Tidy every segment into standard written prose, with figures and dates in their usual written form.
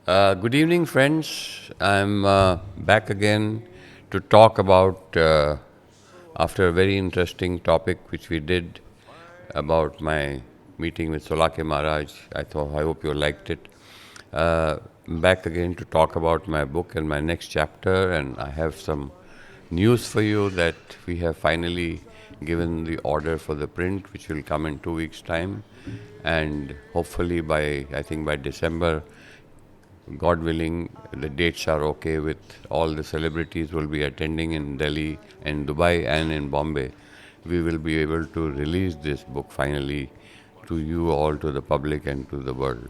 Good evening, friends. I'm back again to talk about, after a very interesting topic which we did about my meeting with Solake Maharaj. I hope you liked it. Back again to talk about my book and my next chapter, and I have some news for you that we have finally given the order for the print, which will come in 2 weeks' time, and hopefully I think by December, God willing, the dates are okay with all the celebrities will be attending in Delhi, in Dubai, and in Bombay. We will be able to release this book finally to you all, to the public, and to the world.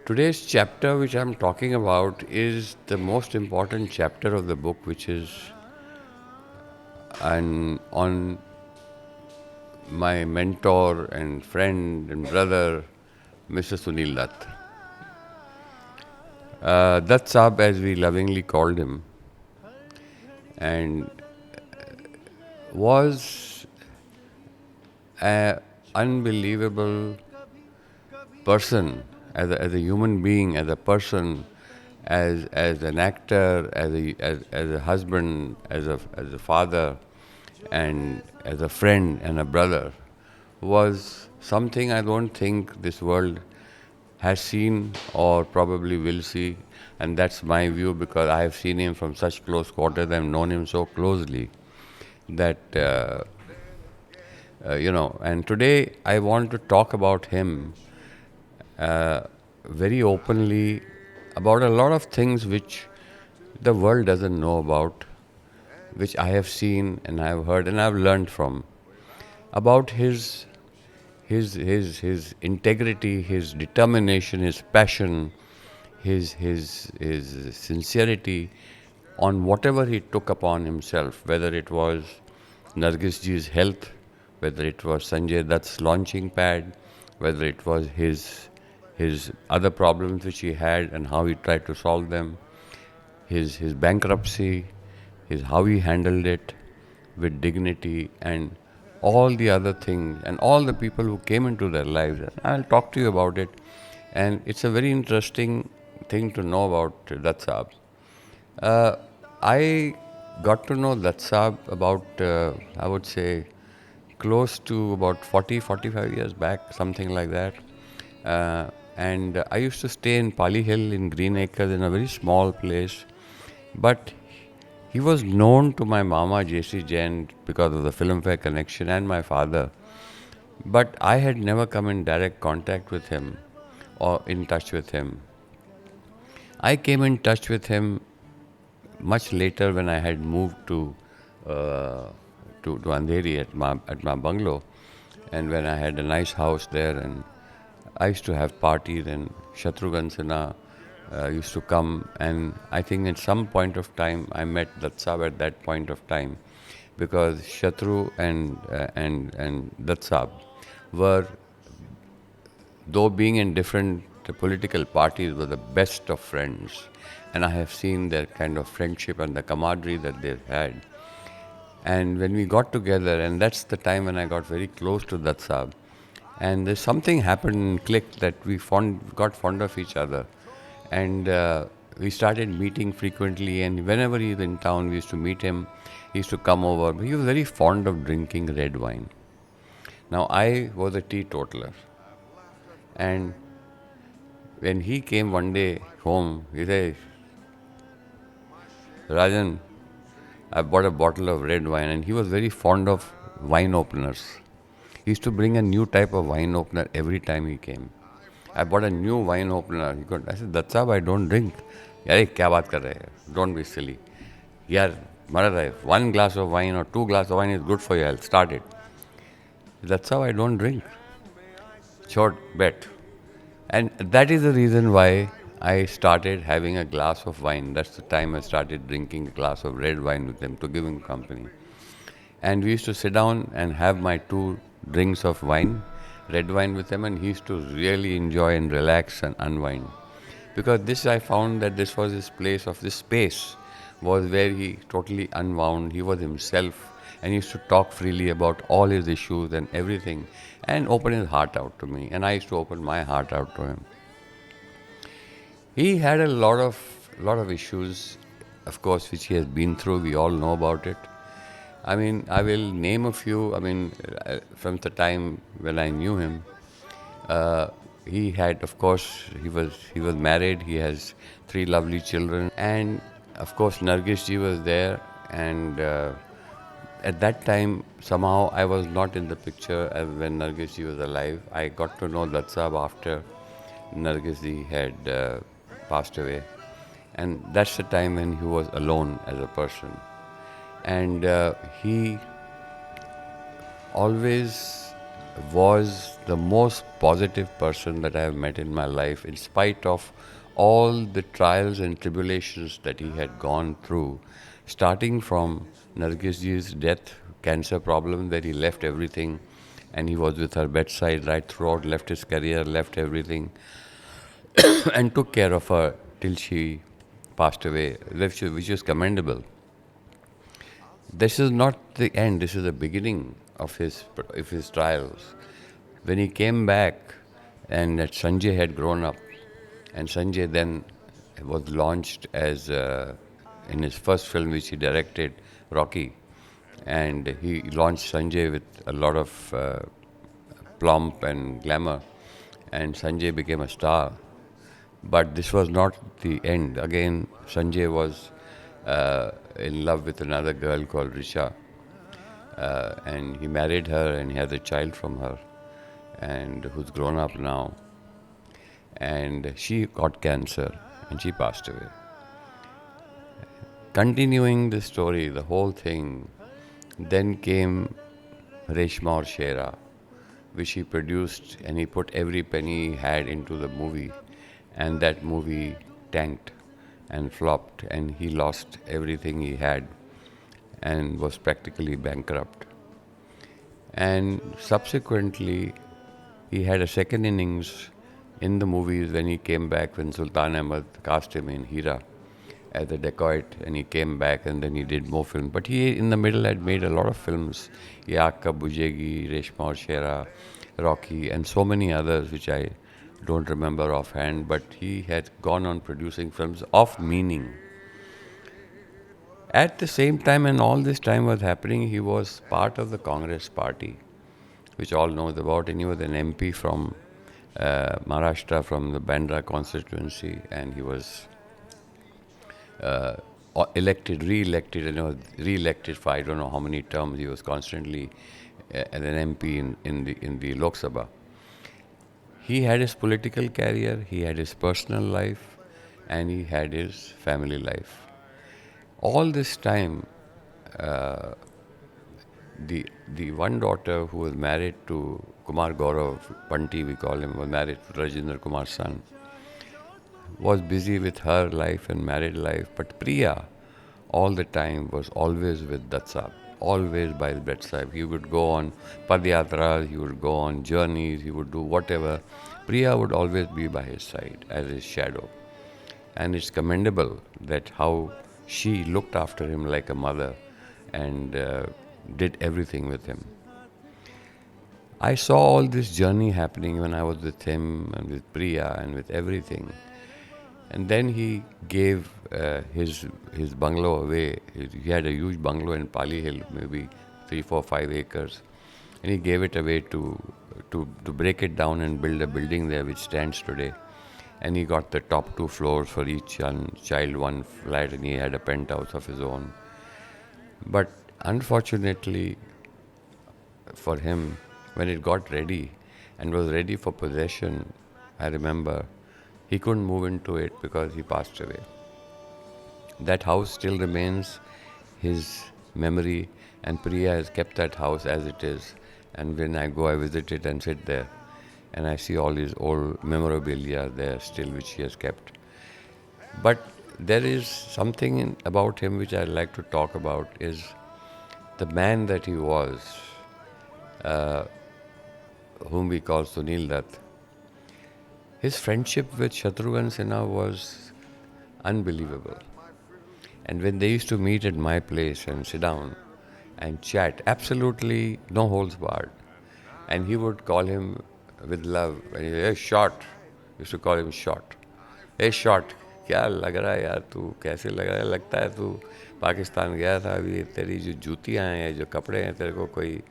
Today's chapter, which I'm talking about, is the most important chapter of the book, which is on my mentor and friend and brother, Mr. Sunil Dutt. Dutt Saab, as we lovingly called him, and was an unbelievable person as a human being, as a person, as an actor, as a husband, as a father, and as a friend and a brother, was something I don't think this world has seen or probably will see. And that's my view, because I have seen him from such close quarters. I've known him so closely that and today I want to talk about him very openly, about a lot of things which the world doesn't know about, which I have seen and I have heard and I've learned from, about his integrity, his determination, his passion, his sincerity on whatever he took upon himself, whether it was Nargis ji's health, whether it was Sanjay Dutt's launching pad, whether it was his other problems which he had and how he tried to solve them, his bankruptcy, his how he handled it with dignity, and all the other things, and all the people who came into their lives. I'll talk to you about it. And it's a very interesting thing to know about Dutt Saab. I got to know Dutt Saab about, I would say, close to about 40, 45 years back, something like that. And I used to stay in Pali Hill in Green Acres, in a very small place. But he was known to my mama, J.C. Jain, because of the Filmfare connection, and my father. But I had never come in direct contact with him or in touch with him. I came in touch with him much later, when I had moved to Andheri at my bungalow, and when I had a nice house there, and I used to have parties, and Shatrughan Sinha used to come, and I think at some point of time I met Dutt Saab at that point of time, because Shatru and Dutt Saab were, though being in different political parties, were the best of friends. And I have seen their kind of friendship and the camaraderie that they've had. And when we got together, and that's the time when I got very close to Dutt Saab, and there's something happened and clicked that we got fond of each other. And we started meeting frequently, and whenever he's in town, we used to meet him. He used to come over. But he was very fond of drinking red wine. Now, I was a teetotaler. And when he came one day home, he said, Rajan, I bought a bottle of red wine, and he was very fond of wine openers. He used to bring a new type of wine opener every time he came. I bought a new wine opener. I said, Dutt Saab, I don't drink. Yare, kya baat kar rahe hai? Don't be silly. Yaar, mara rahe. 1 glass of wine or 2 glasses of wine is good for you. I'll start it. Dutt Saab, I don't drink. Short bet. And that is the reason why I started having a glass of wine. That's the time I started drinking a glass of red wine with him, to give him company. And we used to sit down and have my 2 drinks of wine, red wine with him, and he used to really enjoy and relax and unwind. Because this, I found that this was his place, of this space was where he totally unwound. He was himself, and he used to talk freely about all his issues and everything, and open his heart out to me. And I used to open my heart out to him. He had a lot of issues, of course, which he has been through. We all know about it. I mean, I will name a few. I mean, from the time when I knew him, uh, he had, of course, he was married. He has three lovely children, and of course, Nargis ji was there. And at that time, somehow I was not in the picture when Nargis ji was alive. I got to know Dutt Saab after Nargis ji had passed away, and that's the time when he was alone as a person. And he always was the most positive person that I have met in my life, in spite of all the trials and tribulations that he had gone through, starting from Nargis ji's death, cancer problem, where he left everything and he was with her bedside right throughout, left his career, left everything, and took care of her till she passed away, which is commendable. This is not the end, this is the beginning of his trials. When he came back and that Sanjay had grown up, and Sanjay then was launched as in his first film which he directed, Rocky, and he launched Sanjay with a lot of plump and glamour, and Sanjay became a star. But this was not the end. Again, Sanjay was in love with another girl called Risha, and he married her and he had a child from her, and who's grown up now. And she got cancer and she passed away. Continuing the story, the whole thing, then came Reshma Aur Shera, which he produced, and he put every penny he had into the movie, and that movie tanked and flopped, and he lost everything he had and was practically bankrupt. And subsequently, he had a second innings in the movies when he came back, when Sultan Ahmed cast him in Hira as a dacoit, and he came back and then he did more films. But he, in the middle, had made a lot of films. Ye Aankh Kab Bujhegi, Reshma Aur Shera, Rocky, and so many others which I don't remember offhand. But he had gone on producing films of meaning. At the same time, and all this time was happening, he was part of the Congress party, which all knows about, and he was an MP from Maharashtra, from the Bandra constituency, and he was re-elected, and he was re-elected for I don't know how many terms. He was constantly as an MP in the Lok Sabha. He had his political career, he had his personal life, and he had his family life. All this time, the one daughter who was married to Kumar Gaurav, Panti we call him, was married to Rajendra Kumar's son, was busy with her life and married life. But Priya, all the time, was always with Dutt Saab, always by his bedside. He would go on padyatras, he would go on journeys, he would do whatever. Priya would always be by his side as his shadow. And it's commendable that how she looked after him like a mother and did everything with him. I saw all this journey happening when I was with him and with Priya and with everything. And then he gave his bungalow away. He had a huge bungalow in Pali Hill, maybe 3, 4, 5 acres. And he gave it away to break it down and build a building there which stands today. And he got the top 2 floors for each child, one flat, and he had a penthouse of his own. But unfortunately for him, when it got ready and was ready for possession, I remember, he couldn't move into it because he passed away. That house still remains his memory, and Priya has kept that house as it is. And when I go, I visit it and sit there. And I see all his old memorabilia there still, which he has kept. But there is something about him which I'd like to talk about, is the man that he was, whom we call Sunil Dutt. His friendship with Shatrughan Sinha was unbelievable. And when they used to meet at my place and sit down and chat, absolutely no holds barred. And he would call him with love, and he said, "Hey, Shot." Used to call him Shot. A shot, क्या लग रहा है यार, तू कैसे लग रहा है, लगता है तू पाकिस्तान गया था अभी, तेरी जो जूतियाँ हैं, जो कपड़े हैं, तेरे को कोई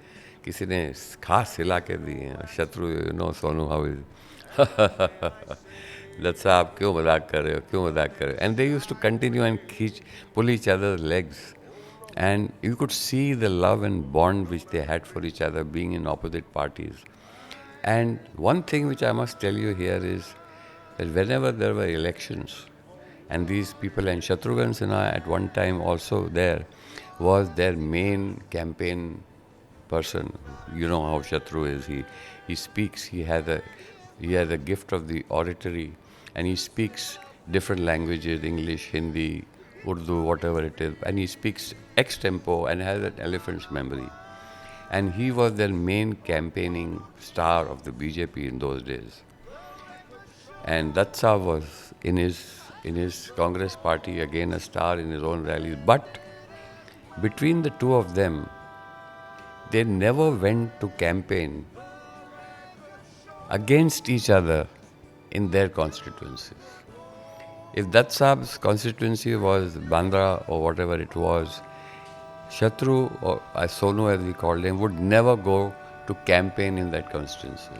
किसी ने खास सिला के दिए हैं. शत्रु, you know Sonu how is. That's आप क्यों मजाक कर रहे हो, क्यों मजाक कर रहे हो. And they use to continue and खींच pull each other's legs. And you could see the love and bond which they had for each other being in opposite parties. And one thing which I must tell you here is that whenever there were elections, and these people, and Shatrughan Sinha at one time also there, was their main campaign person. You know how Shatru is. He speaks. He has a gift of the oratory, and he speaks different languages: English, Hindi, Urdu, whatever it is, and he speaks extempo and has an elephant's memory. And he was their main campaigning star of the BJP in those days. And Datsa was in his Congress party again a star in his own rallies. But between the two of them, they never went to campaign against each other in their constituencies. If Dutt Saab's constituency was Bandra or whatever it was, Shatru, or Sonu as we called him, would never go to campaign in that constituency.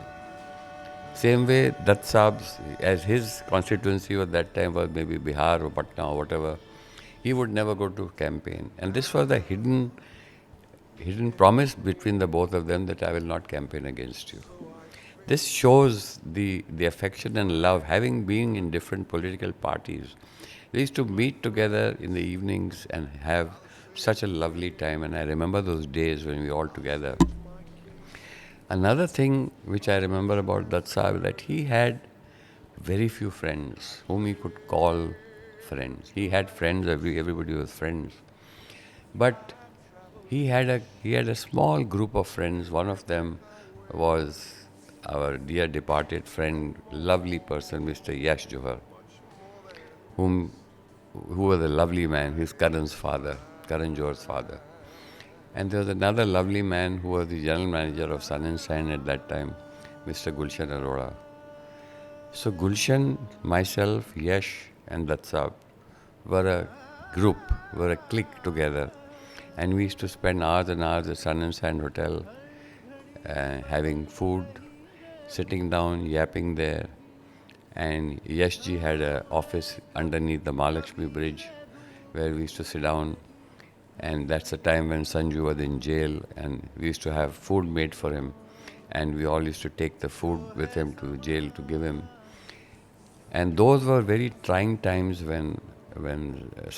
Same way, Dutt Saab's, as his constituency at that time was maybe Bihar or Patna or whatever, he would never go to campaign. And this was the hidden promise between the both of them, that I will not campaign against you. This shows the affection and love, having been in different political parties. They used to meet together in the evenings and have such a lovely time, and I remember those days when we were all together. Another thing which I remember about Dutt Saab, that he had very few friends whom he could call friends. He had friends, everybody was friends. But he had a small group of friends. One of them was our dear departed friend, lovely person, Mr. Yash Johar, who was a lovely man. He's Karan's father, Karan Johar's father. And there was another lovely man who was the general manager of Sun and Shine at that time, Mr. Gulshan Arora. So Gulshan, myself, Yash, and Dutt Saab were a group, were a clique together. And we used to spend hours and hours at Sun and Sand Hotel, having food, sitting down, yapping there. And Yashji had an office underneath the Mahalakshmi Bridge where we used to sit down. And that's the time when Sanju was in jail, and we used to have food made for him. And we all used to take the food with him to jail to give him. And those were very trying times when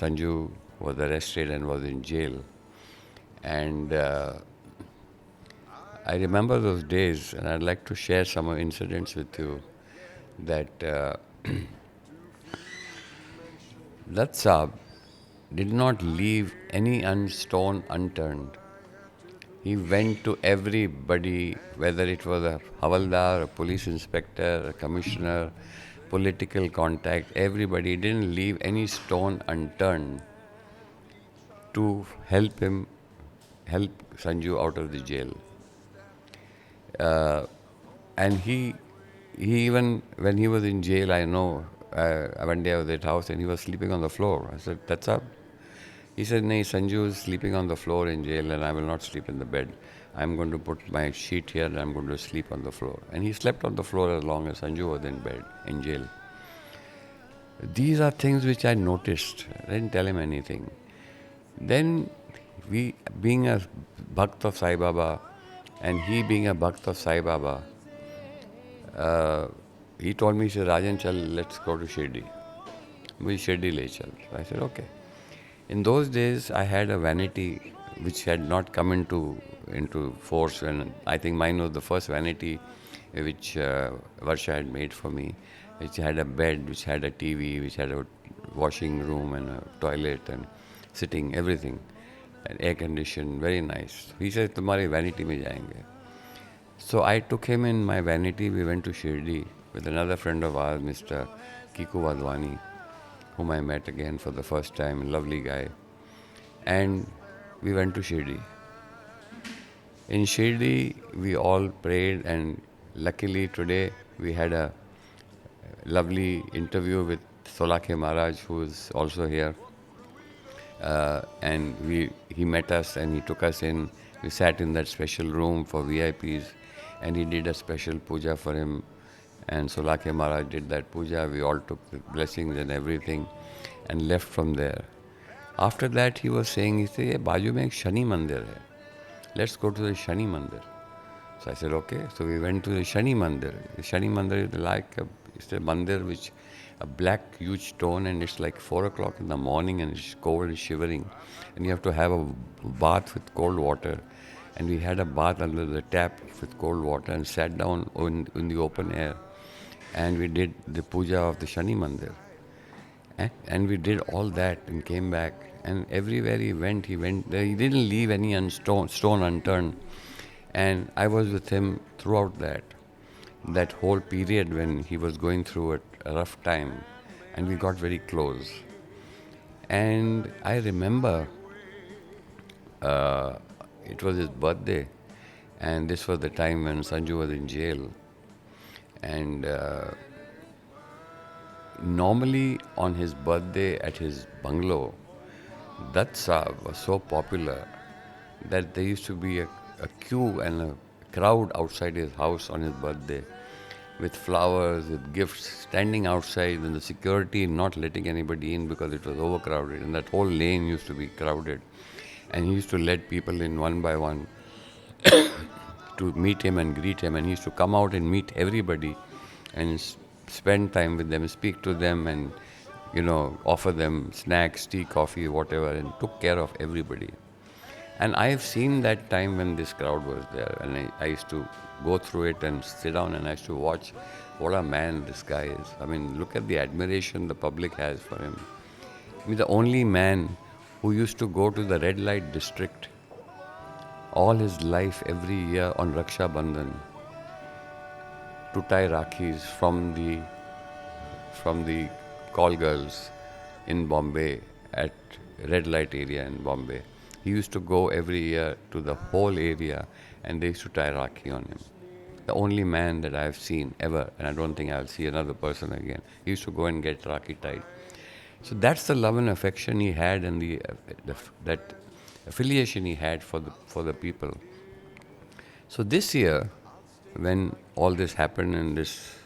Sanju was arrested and was in jail. And I remember those days, and I'd like to share some incidents with you. That Dutt Saab did not leave any stone unturned. He went to everybody, whether it was a Havaldar, a police inspector, a commissioner, political contact, everybody. He didn't leave any stone unturned to help Sanju out of the jail. And he even, when he was in jail, I know, one day I was at house and he was sleeping on the floor. I said, "That's up." He said, "No, Sanju is sleeping on the floor in jail and I will not sleep in the bed. I'm going to put my sheet here and I'm going to sleep on the floor." And he slept on the floor as long as Sanju was in bed, in jail. These are things which I noticed. I didn't tell him anything. Then we, being a Bhakt of Sai Baba, and he being a Bhakt of Sai Baba, he told me, he said, "Rajan, chal, let's go to Shirdi. We Shirdi le chal." I said, okay. In those days, I had a vanity which had not come into force, and I think mine was the first vanity which Varsha had made for me, which had a bed, which had a TV, which had a washing room and a toilet and sitting, everything, and air conditioned, very nice. He said, "Tumhari vanity mein jayenge." So I took him in my vanity. We went to Shirdi with another friend of ours, Mr. Kiku Wadhwani, whom I met again for the first time, a lovely guy. And we went to Shirdi. In Shirdi, we all prayed, and luckily today we had a lovely interview with Solakhe Maharaj, who is also here. And he met us and he took us in. We sat in that special room for VIPs, and he did a special puja for him. And Solakhe Maharaj did that puja. We all took the blessings and everything, and left from there. After that, he was saying, he said, "ये बाजू में एक शनि मंदिर है. Let's go to the Shani Mandir." So I said, okay. So we went to the Shani Mandir. The Shani Mandir is like it's a mandir which a black huge stone, and it's like 4 o'clock in the morning, and it's cold and shivering, and you have to have a bath with cold water. And we had a bath under the tap with cold water and sat down in the open air, and we did the puja of the Shani Mandir. And we did all that and came back. And everywhere he went, he didn't leave any stone unturned. And I was with him throughout that whole period when he was going through a rough time. And we got very close. And I remember it was his birthday. And this was the time when Sanju was in jail. And normally on his birthday at his bungalow, Dutt Saab was so popular that there used to be a queue and a crowd outside his house on his birthday with flowers, with gifts, standing outside, and the security not letting anybody in because it was overcrowded, and that whole lane used to be crowded. And he used to let people in one by one to meet him and greet him, and he used to come out and meet everybody and spend time with them, speak to them, and offer them snacks, tea, coffee, whatever, and took care of everybody. And I have seen that time when this crowd was there, and I used to go through it and sit down, and I used to watch what a man this guy is. I mean, look at the admiration the public has for him. I mean, the only man who used to go to the red light district all his life every year on Raksha Bandhan to tie Rakhis from the call girls in Bombay at red light area in Bombay. He used to go every year to the whole area, and they used to tie Rakhi on him. The only man that I have seen ever, and I don't think I'll see another person again. He used to go and get Rakhi tied. So that's the love and affection he had, and that affiliation he had for the people. So this year, when all this happened and this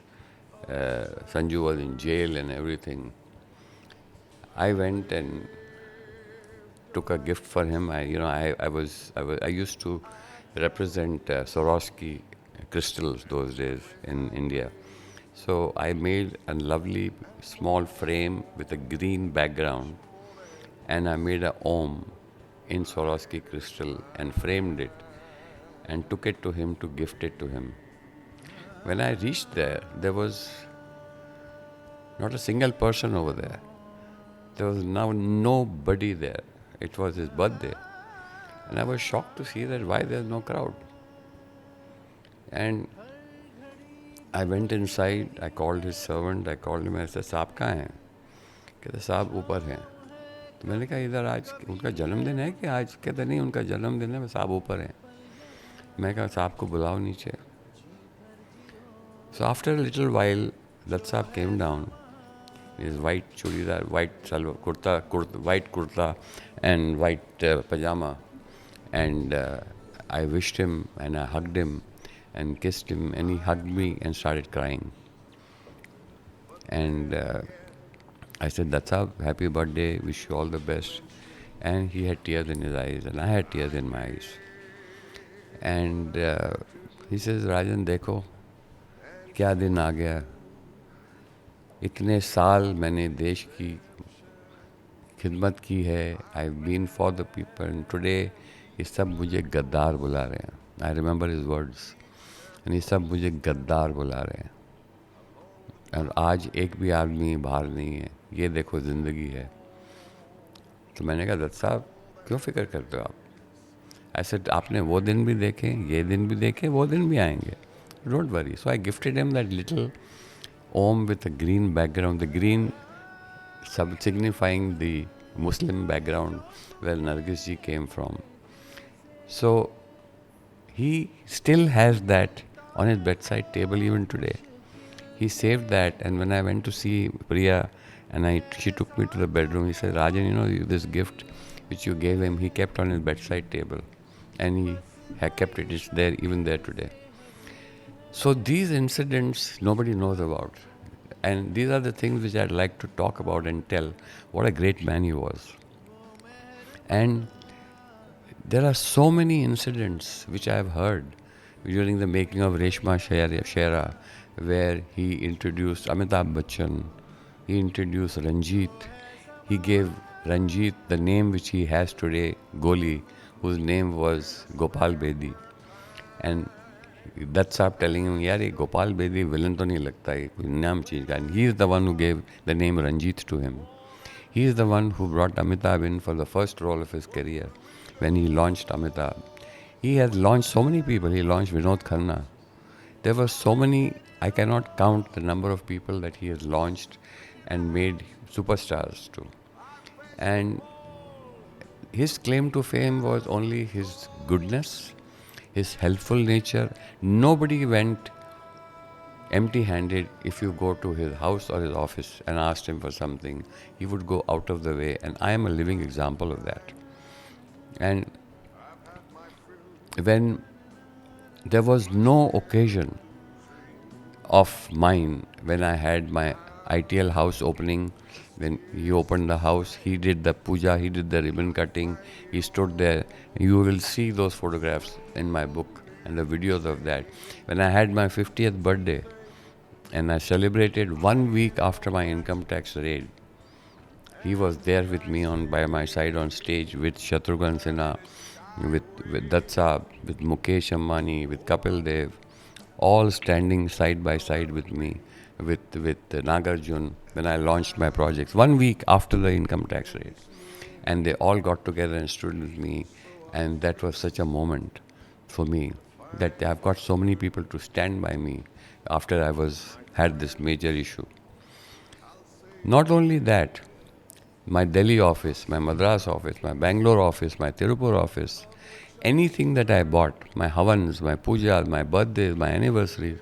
Sanju was in jail and everything, I went and took a gift for him. I used to represent Swarovski crystals those days in India. So I made a lovely small frame with a green background, and I made a Om in Swarovski crystal and framed it and took it to him to gift it to him. When I reached there, there was not a single person over there. There was now nobody there. It was his birthday. And I was shocked to see that why there's no crowd. And I went inside, I called his servant, I called him, I said, "साहब कहाँ हैं?" कहते साहब ऊपर हैं. तो मैंने कहा इधर आज उनका जन्मदिन है कि आज? कहते नहीं, उनका जन्मदिन है, साहब ऊपर हैं. मैं कहा साहब को बुलाओ नीचे. So after a little while, Dutt Saab came down, his white chudidar, white kurta and white pajama, and I wished him and I hugged him and kissed him, and he hugged me and started crying. And I said, "Dutt Saab, happy birthday, wish you all the best." And he had tears in his eyes, and I had tears in my eyes. And he says, "Rajan, देखो क्या दिन आ गया. इतने साल मैंने देश की खिदमत की है. I've been for the people, and today ये सब मुझे गद्दार बुला रहे हैं." I remember his words. And ये सब मुझे गद्दार बुला रहे हैं. और आज एक भी आदमी बाहर नहीं है. ये देखो ज़िंदगी है. तो मैंने कहा, "दत्त साहब क्यों फिक्र करते हो आप?" ऐसे आपने वो दिन भी देखे, ये दिन भी देखे, वो दिन भी आएंगे. Don't worry. So I gifted him that little Om with a green background, the green signifying the Muslim background where Nargis ji came from. So he still has that on his bedside table even today. He saved that, and when I went to see Priya, and she took me to the bedroom, he said, Rajan, this gift which you gave him, he kept on his bedside table, and he had kept it. It's there, even there today. So these incidents nobody knows about. And these are the things which I'd like to talk about and tell what a great man he was. And there are so many incidents which I have heard during the making of Reshma Shera, where he introduced Amitabh Bachchan, he introduced Ranjit, he gave Ranjit the name which he has today, Goli, whose name was Gopal Bedi. And Dutt Saab telling him, yaar, ye Gopal Bedi villain to nahi lagta hai, koi naam change ka. And he is the one who gave the name Ranjit to him. He is the one who brought Amitabh in for the first role of his career when he launched Amitabh. He has launched so many people. He launched Vinod Khanna. There were so many, I cannot count the number of people that he has launched and made superstars to. And his claim to fame was only his goodness, his helpful nature. Nobody went empty-handed. If you go to his house or his office and asked him for something, he would go out of the way, and I am a living example of that. And when there was no occasion of mine, when I had my ITL house opening, when he opened the house, he did the puja, he did the ribbon cutting, he stood there. You will see those photographs in my book and the videos of that. When I had my 50th birthday, and I celebrated 1 week after my income tax raid, he was there with me by my side on stage with Shatrughan Sinha, with Dutt Saab, with Mukesh Ambani, with Kapil Dev, all standing side by side with me, with Nagarjun, when I launched my projects, 1 week after the income tax raid. And they all got together and stood with me, and that was such a moment for me, that I've got so many people to stand by me after I had this major issue. Not only that, my Delhi office, my Madras office, my Bangalore office, my Tirupur office, anything that I bought, my havans, my pujas, my birthdays, my anniversaries,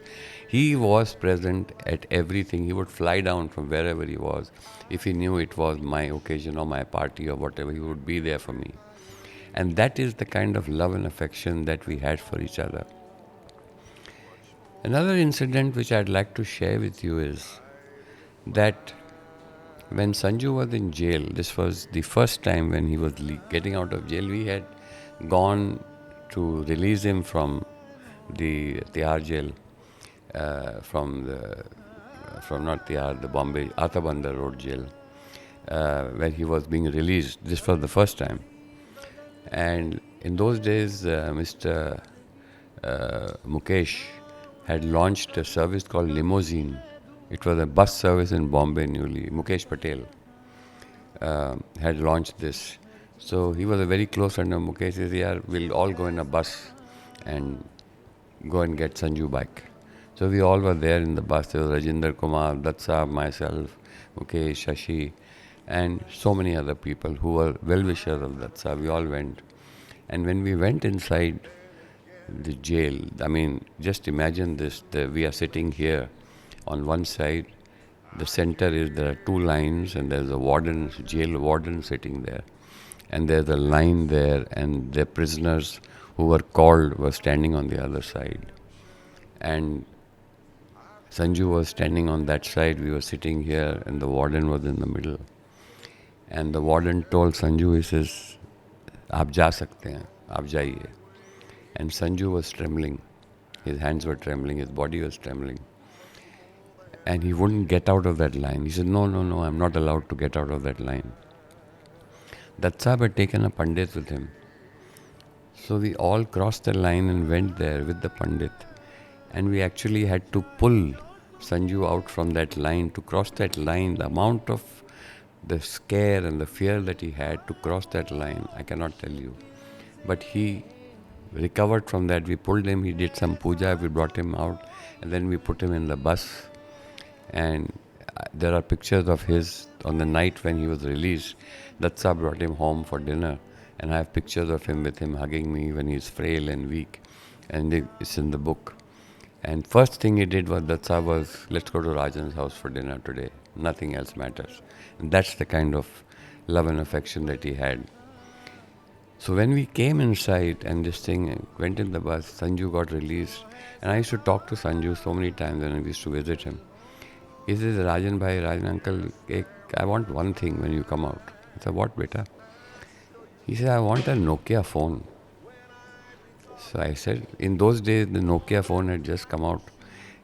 he was present at everything. He would fly down from wherever he was. If he knew it was my occasion or my party or whatever, he would be there for me. And that is the kind of love and affection that we had for each other. Another incident which I'd like to share with you is that when Sanju was in jail, this was the first time when he was getting out of jail, we had gone to release him from the Tihar jail, from not Tihar, the Bombay, Atabandar Road jail, where he was being released. This was the first time. And in those days, Mr. Mukesh had launched a service called Limousine. It was a bus service in Bombay newly. Mukesh Patel had launched this. So he was a very close friend of Mukesh. He said, yeah, we'll all go in a bus and go and get Sanju back. So we all were there in the bus. There was Rajinder Kumar, Dutt Saab, myself, Mukesh, Shashi, and so many other people who were well-wishers of Dutt Saab. We all went. And when we went inside the jail, I mean, just imagine this. We are sitting here on one side. The center there are two lines, and there's a warden, jail warden sitting there. And there's a line there, and the prisoners who were called were standing on the other side. And Sanju was standing on that side, we were sitting here, and the warden was in the middle. And the warden told Sanju, he says, "Aap ja sakte hain, aap jaiye." And Sanju was trembling. His hands were trembling, his body was trembling. And he wouldn't get out of that line. He said, no, I'm not allowed to get out of that line. Dutt Saab had taken a Pandit with him. So we all crossed the line and went there with the Pandit. And we actually had to pull Sanju out from that line. To cross that line, the amount of the scare and the fear that he had to cross that line, I cannot tell you. But he recovered from that. We pulled him, he did some puja, we brought him out, and then we put him in the bus. And there are pictures of his on the night when he was released. Dutt Saab brought him home for dinner, and I have pictures of him with him hugging me when he's frail and weak, and it's in the book. And first thing he did was, Datsa was, let's go to Rajan's house for dinner today. Nothing else matters. And that's the kind of love and affection that he had. So when we came inside and this thing went in the bus, Sanju got released. And I used to talk to Sanju so many times when I used to visit him. He says, Rajan bhai, Rajan uncle, I want one thing when you come out. I said, what beta? He said, I want a Nokia phone. So I said, in those days, the Nokia phone had just come out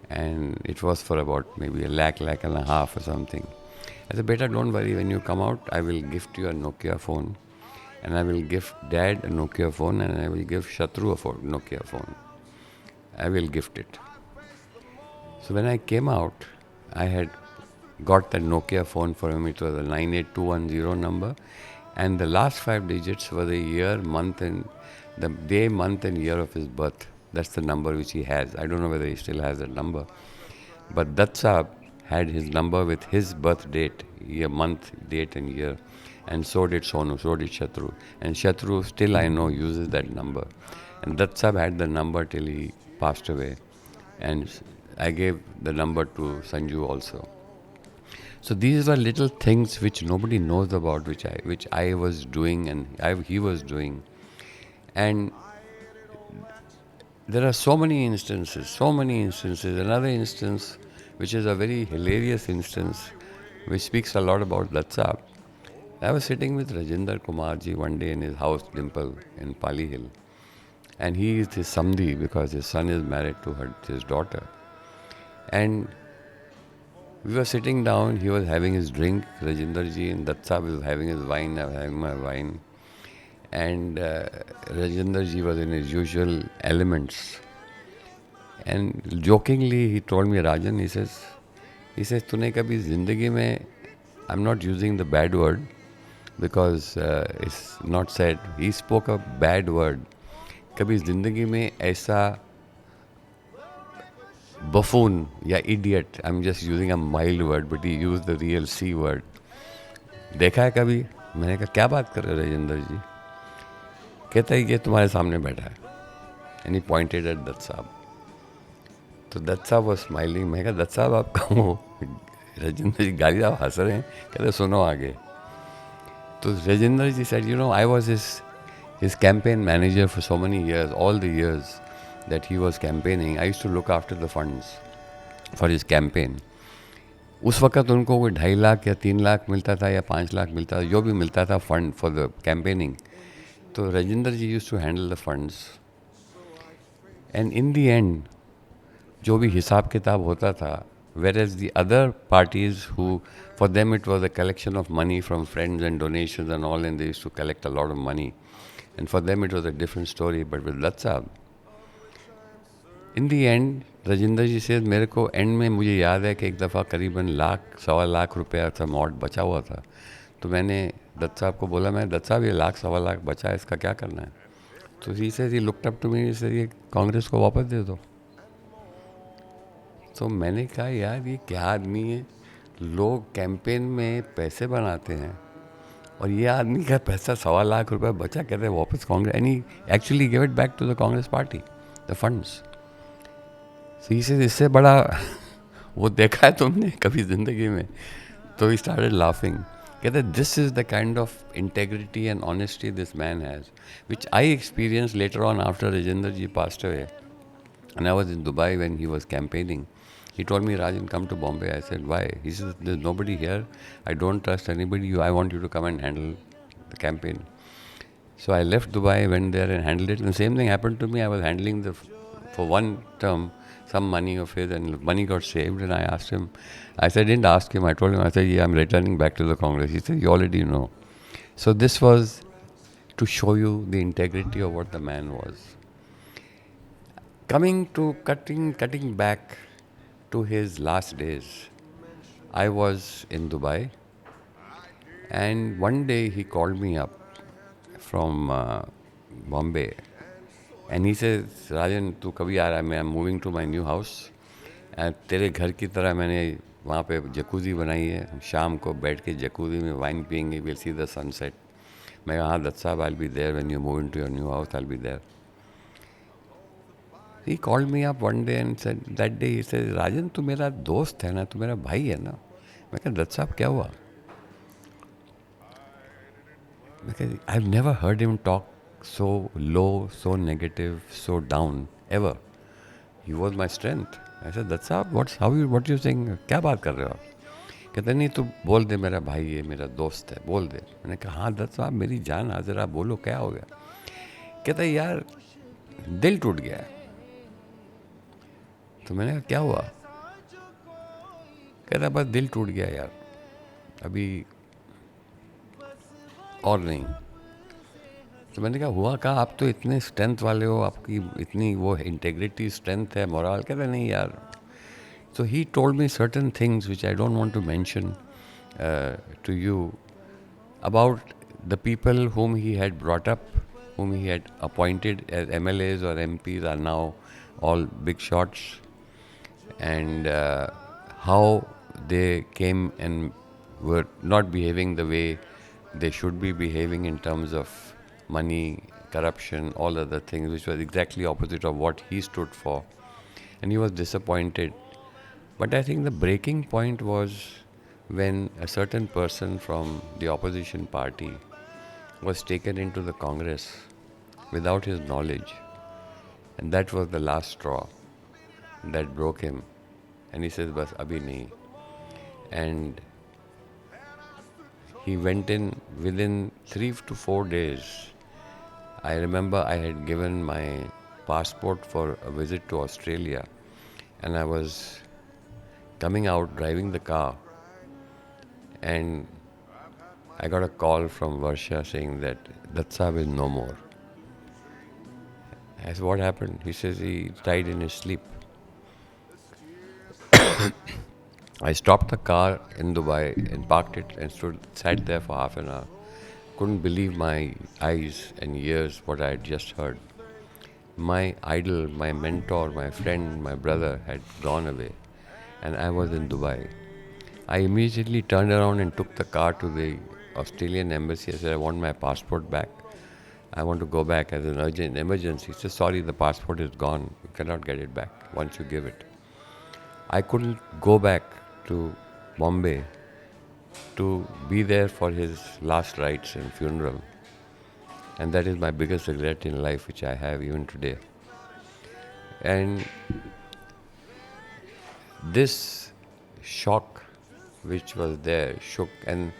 and it was for about maybe a lakh and a half or something. I said, beta, don't worry, when you come out, I will gift you a Nokia phone. And I will give Dad a Nokia phone and I will give Shatru a Nokia phone. I will gift it. So when I came out, I had got that Nokia phone for him. It was a 98210 number. And the last 5 digits were the year, month and the day, month and year of his birth. That's the number which he has. I don't know whether he still has that number. But Dutt Saab had his number with his birth date, year, month, date and year. And so did Sonu, so did Shatru. And Shatru still I know uses that number. And Dutt Saab had the number till he passed away. And I gave the number to Sanju also. So these were little things which nobody knows about, which I was doing and he was doing. And there are so many instances. Another instance, which is a very hilarious instance, which speaks a lot about Dutt Saab. I was sitting with Rajinder Kumar ji one day in his house, Dimple, in Pali Hill. And he is his samdi because his son is married to his daughter. And we were sitting down, he was having his drink, Rajinder ji, and Dutt Saab was having his wine, I was having my wine. And Rajinder ji was in his usual elements. And jokingly he told me, Rajan, he says, तूने कभी जिंदगी में, I'm not using the bad word because it's not said. He spoke a bad word. कभी जिंदगी में ऐसा buffoon या idiot, I'm just using a mild word, but he used the real C word. देखा है कभी? मैंने कहा क्या बात कर रहे हो राजेंद्र जी? कहता है ये तुम्हारे सामने बैठा है. And he pointed at Dutt Saab. तो Dutt Saab was smiling. मैं कहा Dutt Saab आप कहो राजेंद्र जी गाली आप हंस रहे हैं. कहते सुनो आगे. तो Rajinder ji said, I was his campaign manager for so many years, all the years that he was campaigning. I used to look after the funds for his campaign. उस वक़्त उनको कोई 2.5 लाख या 3 लाख मिलता था या 5 लाख मिलता था, जो भी मिलता था फंड फॉर द कैंपेनिंग. तो Rajinder ji used to handle the funds. And in the end, जो भी हिसाब किताब होता था, whereas the other parties who, for them it was a collection of money from friends and donations and all, and they used to collect a lot of money. And for them it was a different story. But with Dutt Saab, in the end, Rajinder ji says, मेरे को and में मुझे याद है कि एक दफ़ा करीबन 1.25 लाख रुपया था मॉड बचा हुआ था. तो मैंने Dutt Saab को बोला, मैं Dutt Saab ये 1.25 लाख बचा है, इसका क्या करना है? तो he says, he looked up to me, he said, ये कांग्रेस को वापस दे दो. तो मैंने कहा यार ये क्या आदमी है, लोग कैंपेन में पैसे बनाते हैं और ये आदमी का पैसा 1.25 लाख रुपए बचा, कहते हैं वापस Congress. And he actually give it back to the Congress party, the funds. So he said इससे बड़ा वो देखा है तुमने कभी ज़िंदगी में? तो ही स्टार्टेड लाफिंग. कहते this is the kind of integrity and honesty this man has, which I experience later on after Rajendra ji passed away. And I was in Dubai when he was campaigning. He told me, Rajan, come to Bombay. I said, why? He said, there's nobody here. I don't trust anybody. I want you to come and handle the campaign. So I left Dubai, went there and handled it. And the same thing happened to me. I was handling for one term, some money of his, and money got saved. And I asked him, I said, I didn't ask him. I told him, I said, yeah, I'm returning back to the Congress. He said, you already know. So this was to show you the integrity of what the man was. Coming to cutting back to his last days, I was in Dubai, and one day he called me up from Bombay, and he says, Rajan, तू कभी आ रहा है? I'm moving to my new house, and तेरे घर की तरह मैंने वहाँ पे जकूज़ी बनाई है. शाम को बैठ के जकूज़ी में वाइन पियेंगे, we'll see the sunset. मैं कहा हाँ Dutt Saab, I'll be there when you move into your new house. I'll be there. He called me up one day and said, that day he said, Rajan, तू मेरा दोस्त है ना, तू मेरा भाई है ना. मैं कहा, दत्त साहब क्या हुआ? Because I've never heard him talk so low, so negative, so down, ever. He was my strength. I said, Datti साहब, what you saying? क्या बात कर रहे हो आप? कहते नहीं तू बोल दे, मेरा भाई है, मेरा दोस्त है, बोल दे. मैंने कहा हाँ दत्त साहब, मेरी जान हाजिर, आप बोलो क्या हो गया. कहता यार दिल टूट गया है. तो मैंने कहा क्या हुआ? कहता बस दिल टूट गया यार, अभी और नहीं. तो मैंने कहा हुआ कहा, आप तो इतने स्ट्रेंथ वाले हो, आपकी इतनी वो इंटेग्रिटी, स्ट्रेंथ है, मोरल. कहते नहीं यार. So he told me certain things which I don't want to mention to you about the people whom he had brought up, whom he had appointed as MLAs or MPs are now all big shots, and how they came and were not behaving the way they should be behaving in terms of money, corruption, all other things, which was exactly opposite of what he stood for. And he was disappointed. But I think the breaking point was when a certain person from the opposition party was taken into the Congress without his knowledge. And that was the last straw that broke him. And he says, bas abhi nahi. And he went in within 3 to 4 days. I remember I had given my passport for a visit to Australia, and I was coming out driving the car, and I got a call from Varsha saying that Datt Sahab is no more. I said, what happened? He says he died in his sleep. I stopped the car in Dubai and parked it and sat there for half an hour. Couldn't believe my eyes and ears what I had just heard. My idol, my mentor, my friend, my brother had gone away, and I was in Dubai. I immediately turned around and took the car to the Australian embassy. I said, I want my passport back. I want to go back as an urgent emergency. He said, sorry, the passport is gone. You cannot get it back once you give it. I couldn't go back to Bombay to be there for his last rites and funeral. And that is my biggest regret in life, which I have even today. And this shock which was there shook, and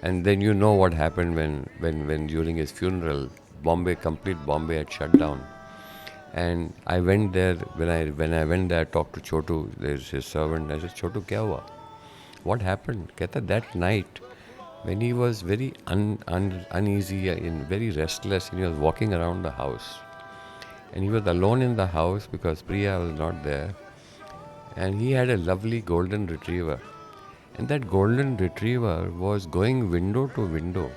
then you know what happened when during his funeral, complete Bombay had shut down. And I went there, when I went there, I talked to Chotu, there's his servant. I said, Chotu, kya hua? What happened? Kehta, that night, when he was very uneasy and very restless, and he was walking around the house, and he was alone in the house because Priya was not there, and he had a lovely golden retriever, and that golden retriever was going window to window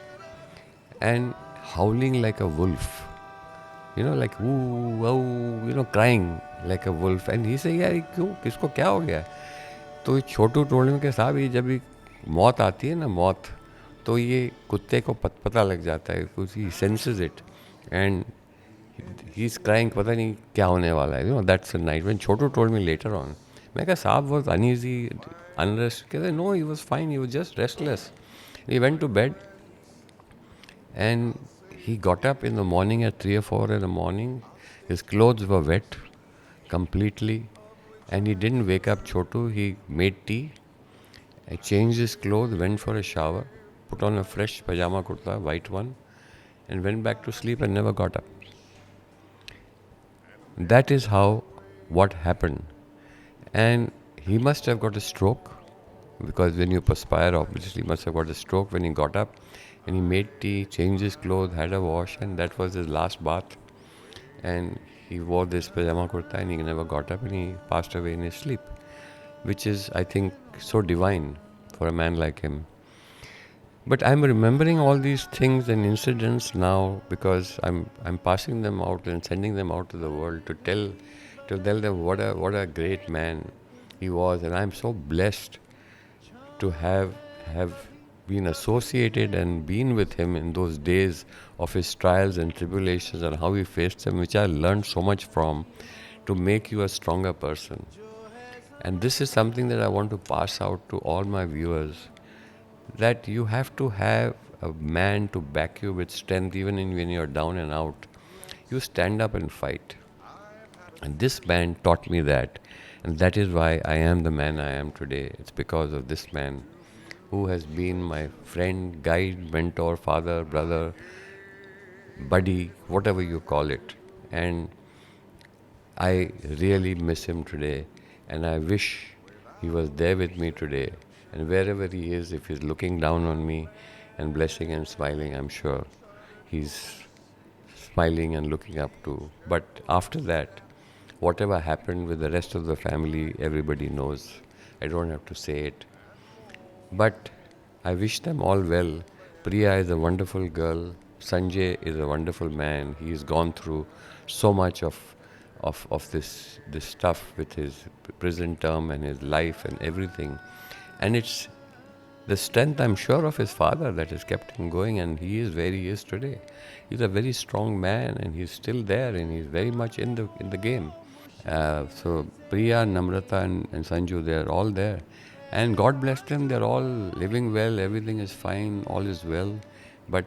and howling like a wolf, like woo, oh, crying like a wolf. And he said, यार क्यों, किसको क्या हो गया? तो छोटू told मी कि साहब ये जब मौत आती है ना, मौत, तो ये कुत्ते को पता लग जाता है, कुछ ही senses it, and he is crying, पता नहीं क्या होने वाला है. That's a night when Chhotu told me later on. मैं कहा साहब वाज अनईजी, अनरेस्ट. कहते no, he was fine, he was just restless. He went to bed and he got up in the morning at 3 or 4 in the morning. His clothes were wet completely, and he didn't wake up Chotu. He made tea, changed his clothes, went for a shower, put on a fresh pajama kurta, white one, and went back to sleep and never got up. That is what happened. And he must have got a stroke, because when you perspire, obviously he must have got a stroke when he got up. And he made tea, changed his clothes, had a wash, and that was his last bath. And he wore this pajama kurta, and he never got up, and he passed away in his sleep, which is, I think, so divine for a man like him. But I'm remembering all these things and incidents now because I'm passing them out and sending them out to the world to tell them what a great man he was, and I'm so blessed to have been associated and been with him in those days of his trials and tribulations and how he faced them, which I learned so much from, to make you a stronger person. And this is something that I want to pass out to all my viewers, that you have to have a man to back you with strength even when you're down and out. You stand up and fight. And this man taught me that. And that is why I am the man I am today. It's because of this man who has been my friend, guide, mentor, father, brother, buddy, whatever you call it. And I really miss him today. And I wish he was there with me today. And wherever he is, if he's looking down on me and blessing and smiling, I'm sure he's smiling and looking up to. But after that, whatever happened with the rest of the family, everybody knows. I don't have to say it. But I wish them all well. Priya is a wonderful girl. Sanjay is a wonderful man. He's gone through so much of this stuff with his prison term and his life and everything. And it's the strength, I'm sure, of his father that has kept him going, and he is where he is today. He's a very strong man, and he's still there, and he's very much in the game. So Priya, Namrata, and Sanju, they're all there, and God bless them. They're all living well. Everything is fine. All is well, but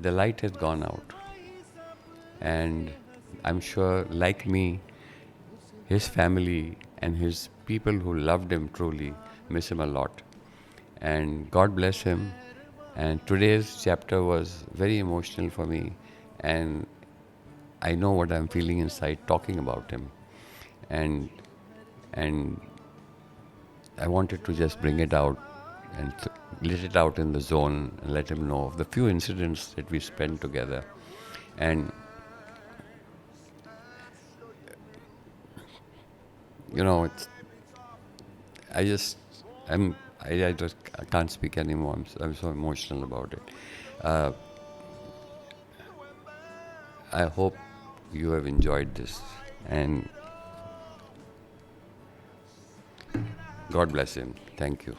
the light has gone out, and I'm sure, like me, his family and his people who loved him truly miss him a lot. And God bless him. And today's chapter was very emotional for me, and I know what I'm feeling inside talking about him. And and I wanted to just bring it out and let it out in the zone and let him know of the few incidents that we spent together. And you know, I just I just I can't speak anymore. I'm so emotional about it. Uh, I hope you have enjoyed this, and God bless him. Thank you.